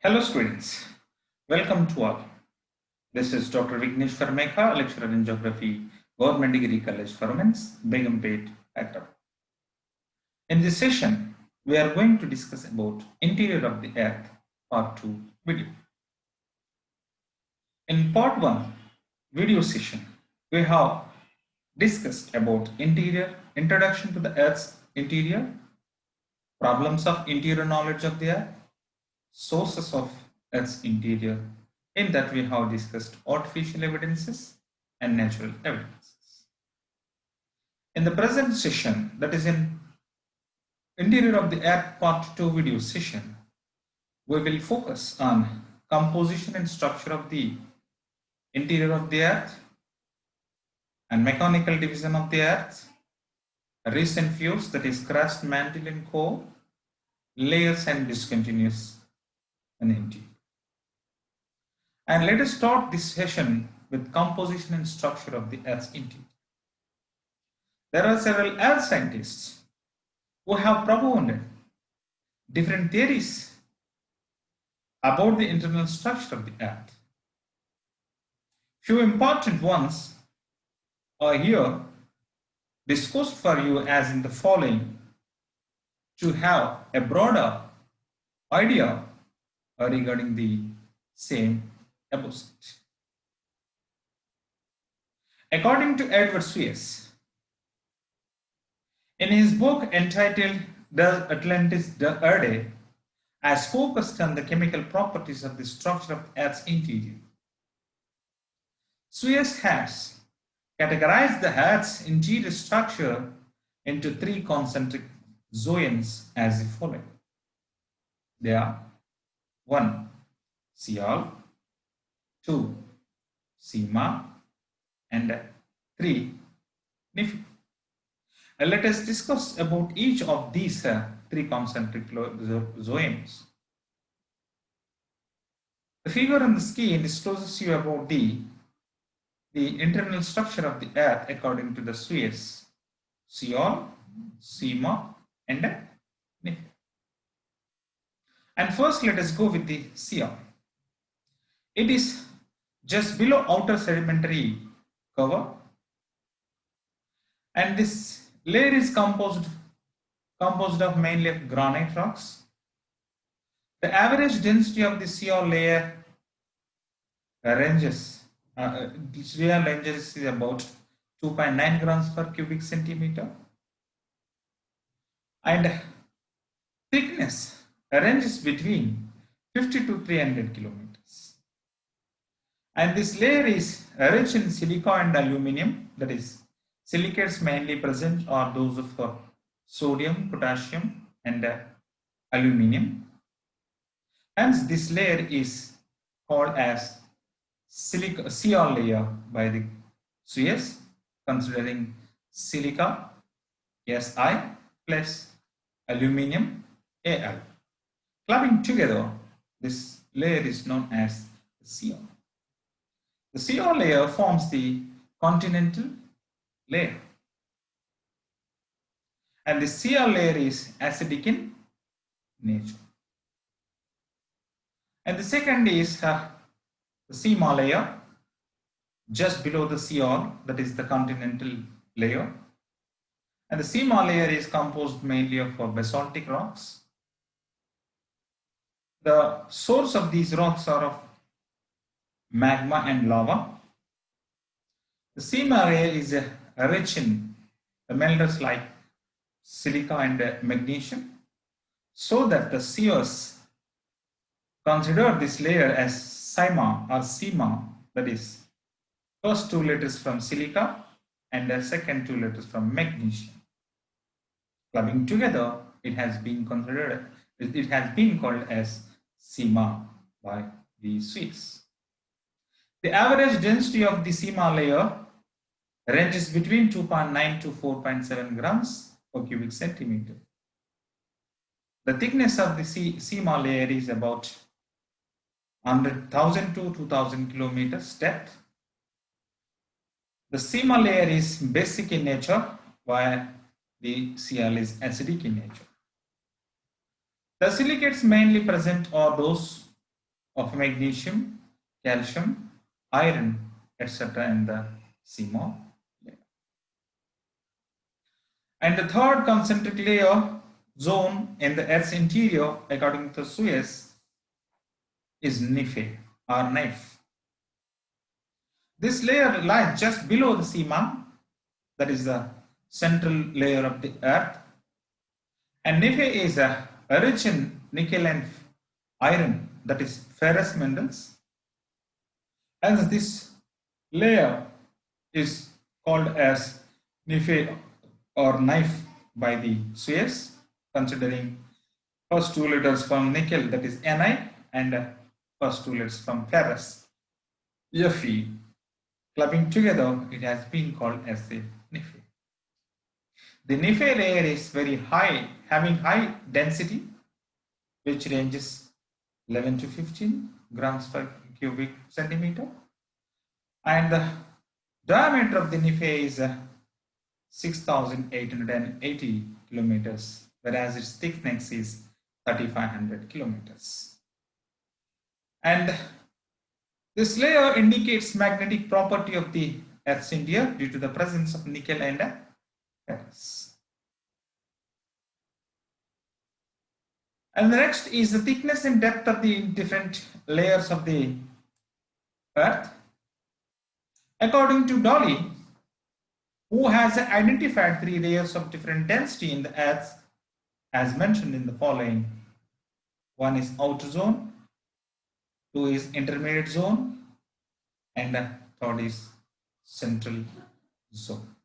Hello students, welcome to all. This is Dr. Vignesh Farmekha, lecturer in Geography, Government Degree College for Women's, Begumpet, Hyderabad. In this session, we are going to discuss about interior of the Earth, part 2 video. In part 1 video session, we have discussed about introduction to the Earth's interior, problems of interior knowledge of the Earth, sources of Earth's interior. In that we have discussed artificial evidences and natural evidences. In the present session, that is in interior of the Earth part 2 video session, we will focus on composition and structure of the interior of the Earth and mechanical division of the Earth, recent views, that is crust, mantle and core, layers and discontinuous and interior. And let us start this session with composition and structure of the Earth's interior. There are several Earth scientists who have propounded different theories about the internal structure of the Earth. Few important ones are here discussed for you as in the following to have a broader idea regarding the same opposite. According to Edward Suess, in his book entitled Does Atlantis the Erde, as focused on the chemical properties of the structure of Earth's interior, Suess has categorized the Earth's interior structure into three concentric zones as the following. They are 1. Sial, 2. Sima, and 3. Nephi. Let us discuss about each of these three concentric zones. The figure on the screen discloses you about the internal structure of the Earth according to the Suess, Sial, Sima, and Nephi. And first let us go with the Sial. It is just below outer sedimentary cover, and this layer is composed of mainly of granite rocks. The average density of the Sial layer ranges is about 2.9 grams per cubic centimeter, and thickness ranges between 50 to 300 kilometers. And this layer is rich in silica and aluminum, that is, silicates mainly present are those of sodium, potassium, and aluminum. Hence, this layer is called as Sial layer by the Suess, considering silica Si plus aluminum Al. Clubbing together, this layer is known as Sial. The Sial layer forms the continental layer, and the Sial layer is acidic in nature. And the second is the Sima layer, just below the Sial, that is the continental layer. And the Sima layer is composed mainly of basaltic rocks. The source of these rocks are of magma and lava. The Sima layer is rich in the minerals like silica and magnesium, so that the Suess consider this layer as Sima or Sima, that is, first two letters from silica and the second two letters from magnesium. Clubbing together, it has been called as Sima by the Suess. The average density of the Sima layer ranges between 2.9 to 4.7 grams per cubic centimeter. The thickness of the Sima layer is about 100,000 to 2,000 kilometers depth. The Sima layer is basic in nature, while the Sial is acidic in nature. The silicates mainly present are those of magnesium, calcium, iron, etc. in the seamount layer. And the third concentric layer zone in the Earth's interior, according to Suez, is Nephe or knife. This layer lies just below the seamount, that is the central layer of the Earth. And Nephe is rich in nickel and iron, that is ferrous minerals. As this layer is called as Nephe or knife by the Suez, considering first two letters from nickel, that is Ni, and first two letters from ferrous, Fe. Clubbing together, it has been called as the Nephe. The Nephe layer is very high, having high density, which ranges 11 to 15 grams per cubic centimeter, and the diameter of the Nephe is 6,880 kilometers, whereas its thickness is 3,500 kilometers. And this layer indicates magnetic property of the Earth's interior due to the presence of nickel and ferrous. And the next is the thickness and depth of the different layers of the Earth. According to Dolly, who has identified 3 layers of different density in the Earth, as mentioned in the following. One is outer zone, 2 is intermediate zone, and the third is central zone.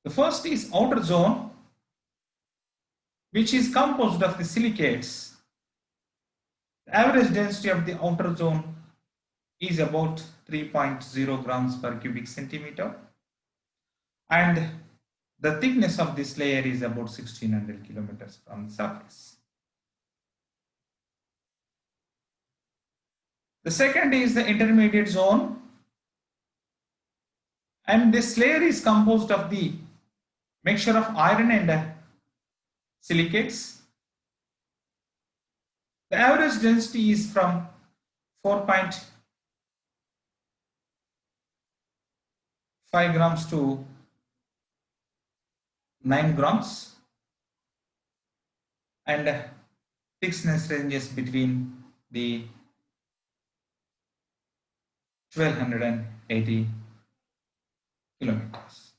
The first is outer zone, which is composed of the silicates. The average density of the outer zone is about 3.0 grams per cubic centimeter, and the thickness of this layer is about 1600 kilometers from the surface. The second is the intermediate zone, and this layer is composed of the mixture of iron and silicates. The average density is from 4.5 grams to 9 grams, and thickness ranges between the 1280 kilometers.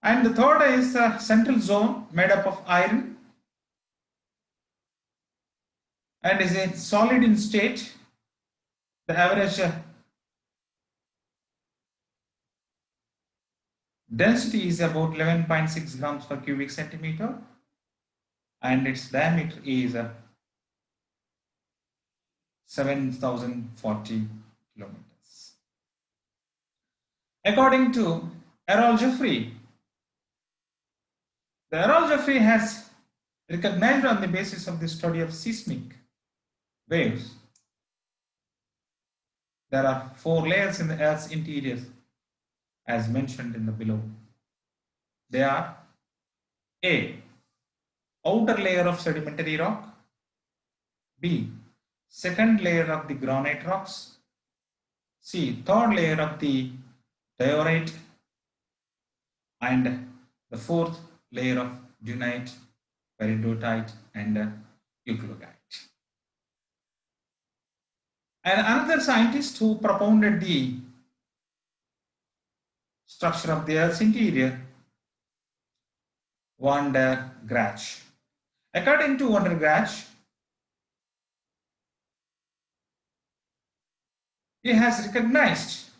And the third is a central zone made up of iron and is a solid in state. The average density is about 11.6 grams per cubic centimeter, and its diameter is 7,040 kilometers. According to Errol Jeffrey, the Errol Jeffrey has recognized on the basis of the study of seismic waves. There are 4 layers in the Earth's interior, as mentioned in the below. They are A, outer layer of sedimentary rock, B, second layer of the granite rocks, C, third layer of the diorite, and the fourth layer of dunite, peridotite, and euclogite. And another scientist who propounded the structure of the Earth's interior, van der Graaf. According to van der Graaf, he has recognized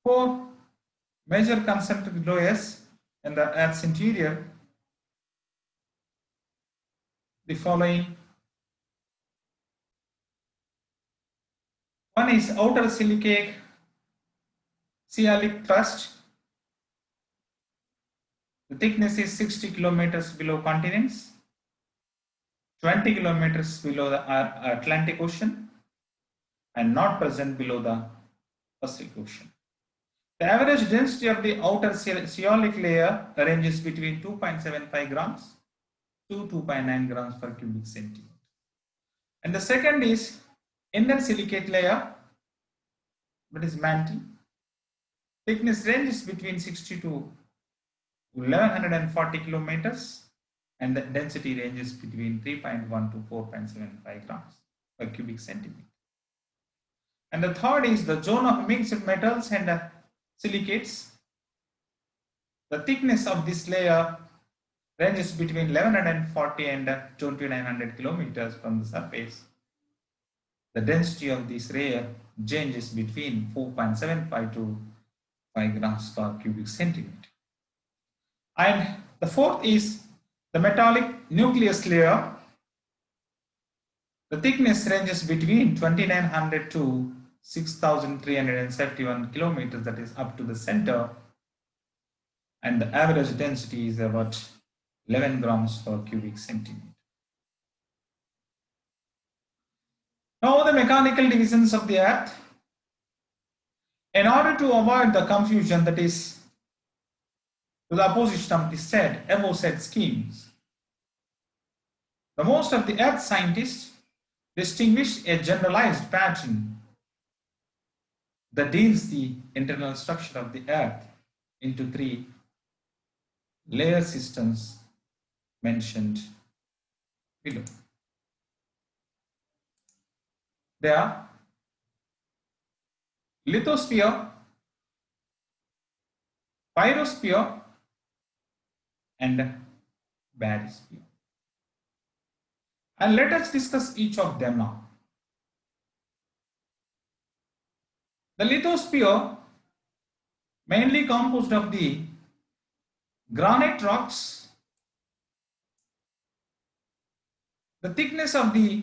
4 major concentric layers in the Earth's interior. The following: one is outer silicate sialic crust. The thickness is 60 kilometers below continents, 20 kilometers below the Atlantic Ocean, and not present below the Pacific Ocean. The average density of the outer ceolic layer ranges between 2.75 grams to 2.9 grams per cubic centimeter. And the second is inner silicate layer, that is mantle. Thickness ranges between 60 to 1140 kilometers, and the density ranges between 3.1 to 4.75 grams per cubic centimeter. And the third is the zone of mixed metals and silicates. The thickness of this layer ranges between 1140 and 2900 kilometers from the surface. The density of this layer ranges between 4.75 to 5 grams per cubic centimeter. And the fourth is the metallic nucleus layer. The thickness ranges between 2900 to 6371 kilometers, that is up to the center, and the average density is about 11 grams per cubic centimeter. Now the mechanical divisions of the earth. In order to avoid the confusion that is to the opposition of the above said schemes, the most of the earth scientists distinguish a generalized pattern that deals the internal structure of the earth into three layer systems mentioned below. They are lithosphere, pyrosphere, and barysphere. And let us discuss each of them now. The lithosphere, mainly composed of the granite rocks. The thickness of the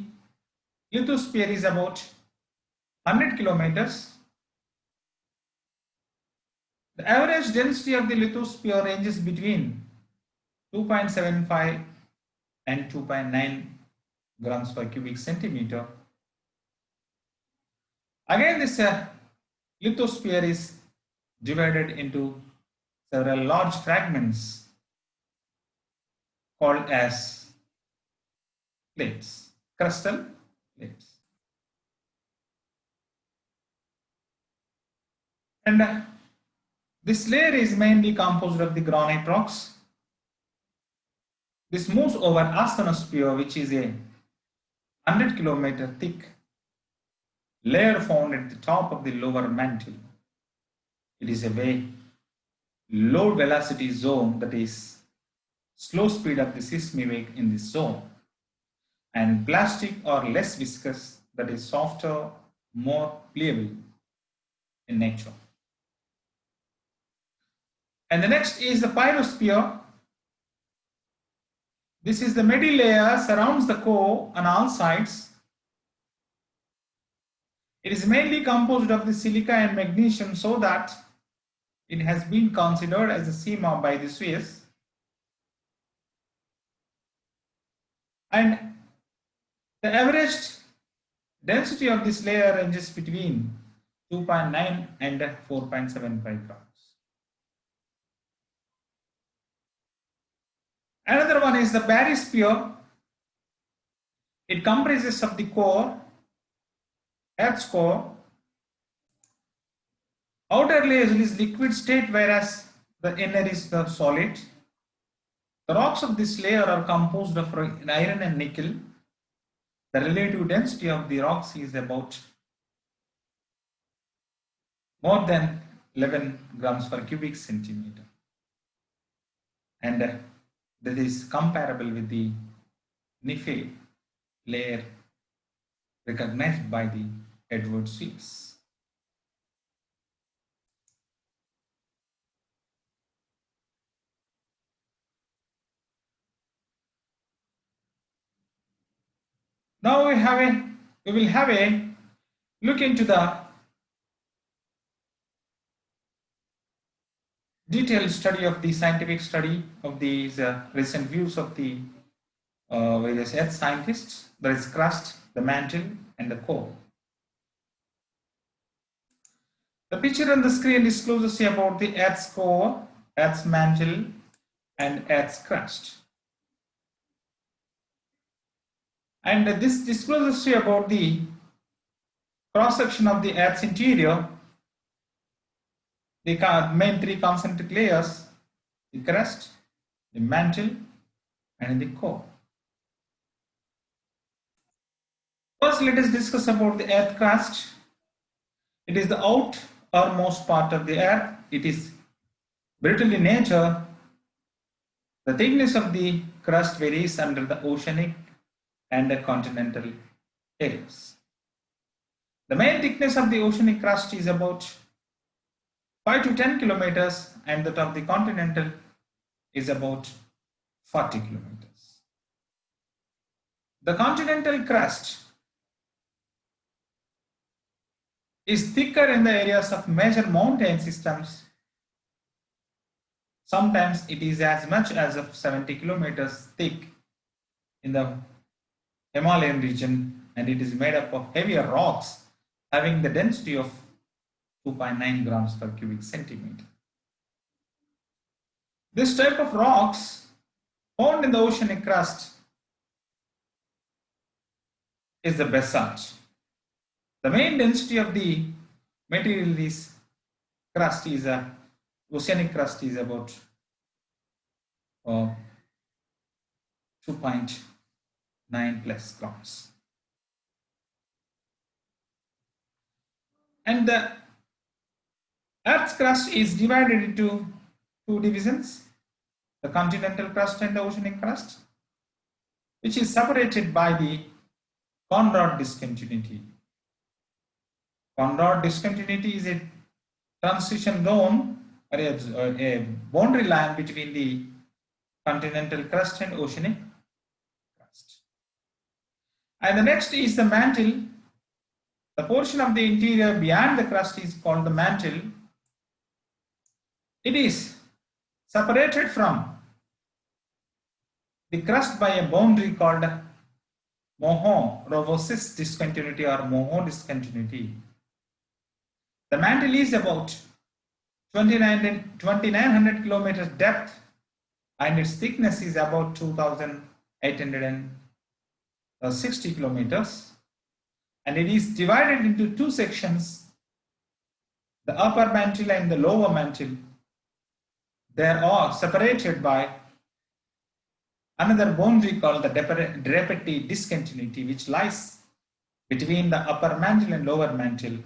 lithosphere is about 100 kilometers. The average density of the lithosphere ranges between 2.75 and 2.9 grams per cubic centimeter. Again, this lithosphere is divided into several large fragments called as plates, crustal plates. And this layer is mainly composed of the granite rocks. This moves over asthenosphere, which is a 100 kilometer thick layer found at the top of the lower mantle. It is a very low velocity zone, that is slow speed of the seismic in this zone, and plastic or less viscous, that is softer, more pliable in nature. And the next is the pyrosphere. This is the middle layer, surrounds the core on all sides. It is mainly composed of the silica and magnesium, so that it has been considered as a seamount by the Swiss. And the average density of this layer ranges between 2.9 and 4.75 grams. Another one is the barysphere. It comprises of the core, Earth's core. Outer layer is liquid state, whereas the inner is the solid. The rocks of this layer are composed of iron and nickel. The relative density of the rocks is about more than 11 grams per cubic centimeter. And that is comparable with the Nephi layer recognized by the Edward Swiss. Now we will have a look into the detailed study of the scientific study of these recent views of the various earth scientists. There is crust, the mantle, and the core. The picture on the screen discloses about the Earth's core, Earth's mantle, and Earth's crust. And this discloses about the cross-section of the Earth's interior, the main three concentric layers, the crust, the mantle, and the core. First, let us discuss about the Earth crust. It is the outermost part of the Earth. It is brittle in nature. The thickness of the crust varies under the oceanic and the continental areas. The main thickness of the oceanic crust is about 5 to 10 kilometers, and that of the continental is about 40 kilometers. The continental crust is thicker in the areas of major mountain systems. Sometimes it is as much as of 70 kilometers thick in the Himalayan region, and it is made up of heavier rocks having the density of 2.9 grams per cubic centimeter. This type of rocks found in the oceanic crust is the basalt. The main density of the material is oceanic crust is about 2.9 plus grams. And the Earth's crust is divided into two divisions, the continental crust and the oceanic crust, which is separated by the Conrod discontinuity. Conrod discontinuity is a transition zone or a boundary line between the continental crust and oceanic crust. And the next is the mantle. The portion of the interior beyond the crust is called the mantle. It is separated from the crust by a boundary called Moho-Rovosis discontinuity or Moho discontinuity. The mantle is about 2900 kilometers depth, and its thickness is about 2860 kilometers, and it is divided into two sections, the upper mantle and the lower mantle. They are separated by another boundary called the Drepeti discontinuity, which lies between the upper mantle and lower mantle,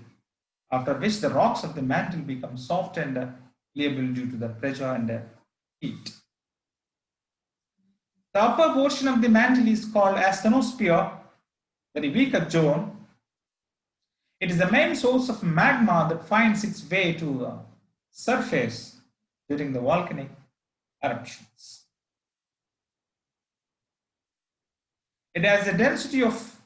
after which the rocks of the mantle become soft and pliable due to the pressure and heat. The upper portion of the mantle is called asthenosphere, very weaker zone. It is the main source of magma that finds its way to the surface during the volcanic eruptions. It has a density of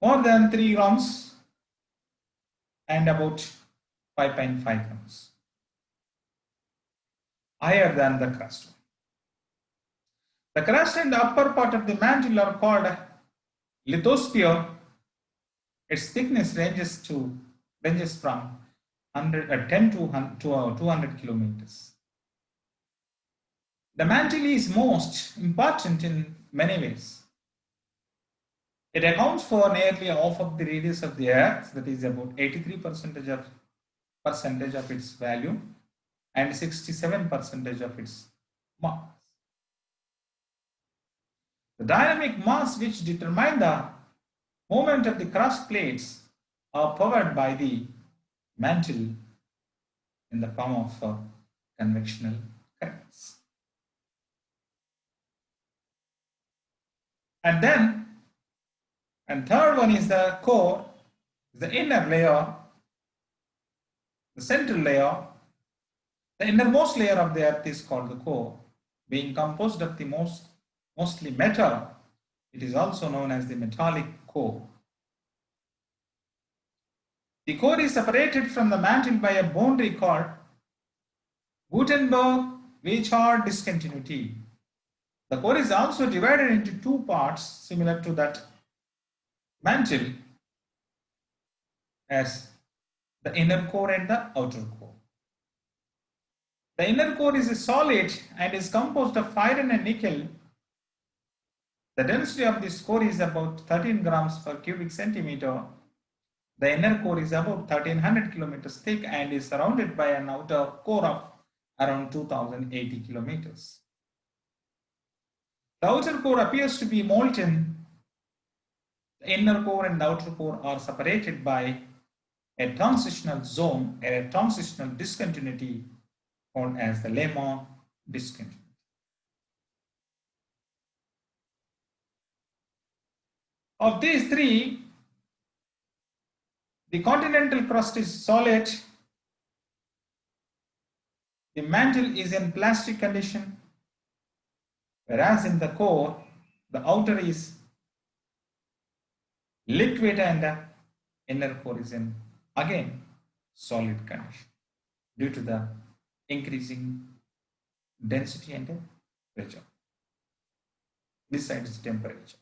more than 3 grams and about 5.5 grams, higher than the crust. The crust and the upper part of the mantle are called lithosphere. Its thickness ranges from 10 to 200 kilometers. The mantle is most important in many ways. It accounts for nearly half of the radius of the Earth, that is about 83% of its value and 67% of its mass. The dynamic mass which determine the movement of the crust plates are powered by the mantle in the form of convectional currents. And third one is the core, the inner layer, the central layer. The innermost layer of the Earth is called the core, being composed of the mostly metal. It is also known as the metallic core. The core is separated from the mantle by a boundary called Gutenberg-Weichart discontinuity. The core is also divided into two parts similar to that mantle. as the inner core and the outer core. The inner core is a solid and is composed of iron and nickel. The density of this core is about 13 grams per cubic centimeter. The inner core is about 1300 kilometers thick and is surrounded by an outer core of around 2080 kilometers. The outer core appears to be molten. The inner core and the outer core are separated by a transitional zone and a transitional discontinuity called as the Le Mans discontinuity. Of these three, the continental crust is solid, the mantle is in plastic condition, whereas in the core, the outer is liquid and the inner core is in, again, solid condition due to the increasing density and pressure. This side is temperature.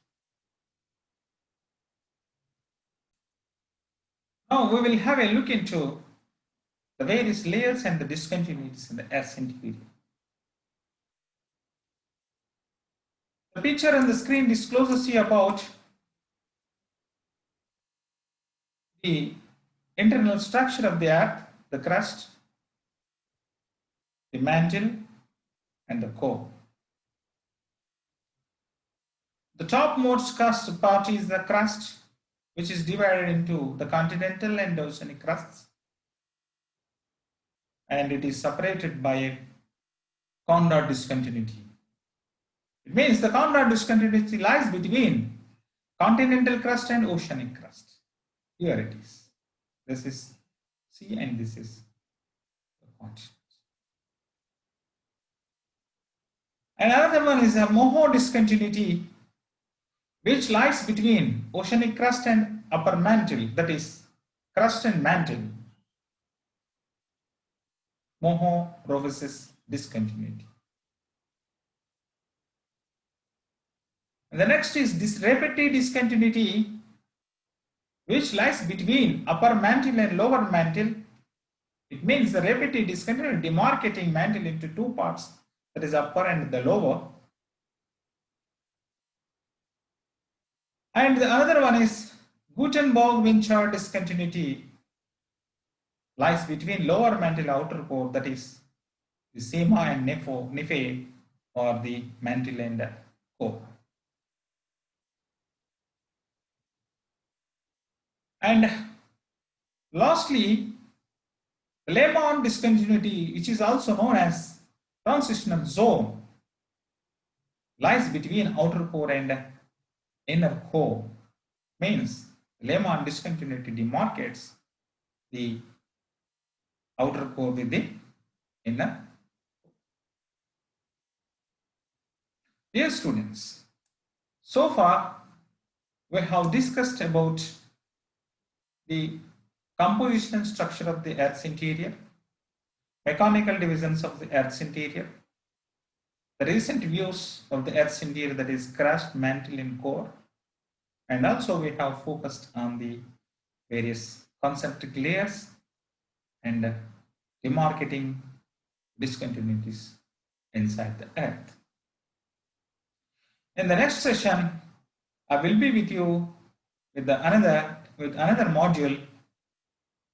Now we will have a look into the various layers and the discontinuities in the Earth's interior. The picture on the screen discloses you about the internal structure of the Earth, the crust, the mantle, and the core. The topmost crust part is the crust, which is divided into the continental and oceanic crusts, and it is separated by a Conrad discontinuity. It means the Conrad discontinuity lies between continental crust and oceanic crust. Here it is. This is sea and this is the continent. And another one is a Moho discontinuity, which lies between oceanic crust and upper mantle, that is crust and mantle. Moho-Roves's discontinuity. And the next is this Repetti discontinuity, which lies between upper mantle and lower mantle. It means the Repetti discontinuity demarcating mantle into two parts, that is upper and the lower. And the other one is Gutenberg-Winchard discontinuity, lies between lower mantle outer core, that is the Sema and Nephe, or the mantle and core. And lastly, the Le Mans discontinuity, which is also known as transitional zone, lies between outer core and inner core. Means Le Mans discontinuity demarcates the outer core with the inner. Dear students, so far we have discussed about the composition and structure of the Earth's interior, mechanical divisions of the Earth's interior, the recent views of the Earth's interior, that is crust, mantle and core, and also we have focused on the various concentric layers and demarcating discontinuities inside the Earth. In the next session, I will be with you with another module.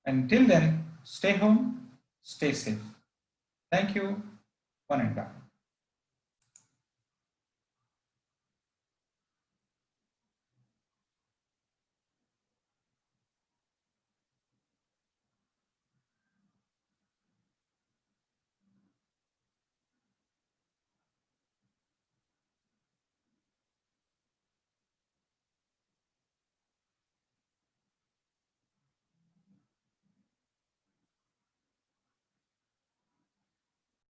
Until then, stay home, stay safe. Thank you. One and back.